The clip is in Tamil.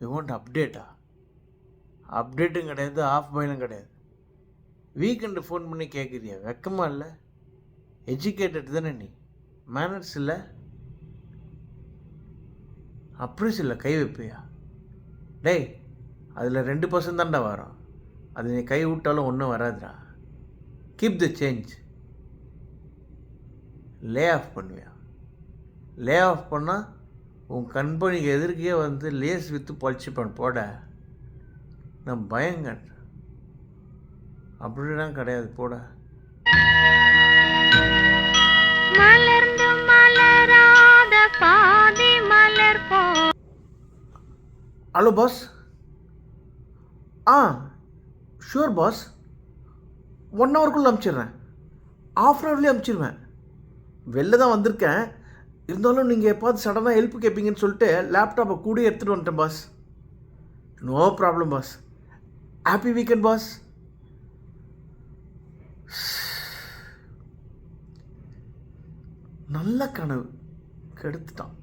You want அப்டேட்டா? அப்டேட்டும் கிடையாது, ஆஃப் பாயிலும் கிடையாது. வீக்கெண்டு ஃபோன் பண்ணி கேட்குறியா? வெக்கமா இல்லை? எஜுகேட்டட் தானே நீ? மேனர்ஸ் இல்லை? அப்ரூஸ் இல்லை கை வைப்பியா? டேய், அதில் 2% தான்டா வரும். அது நீ கை விட்டாலும் ஒன்றும் வராதுடா. Keep the change. Lay off பண்ணுவியா? லே ஆஃப் பண்ணால் உன் கம்பெனிக்கு எதிர்க்கே வந்து லேஸ் விற்று பொழிச்சுப்பான் போட. நான் பயங்க. அப்படிலாம் கிடையாது போட. Hello boss. ஷூர் பாஸ், 1 ஹவருக்குள்ளே அனுப்பிச்சிடுறேன். ஆஃப் அன் ஹவர்லேயே அனுப்பிச்சிடுவேன். வெளில தான் வந்திருக்கேன், இருந்தாலும் நீங்கள் எப்பாவது சடனாக ஹெல்ப் கேட்பீங்கன்னு சொல்லிட்டு லேப்டாப்பை கூட எடுத்துகிட்டு வந்துட்டேன் boss. No problem boss. Happy weekend boss. நல்ல கனவு கெடுத்துட்டான்.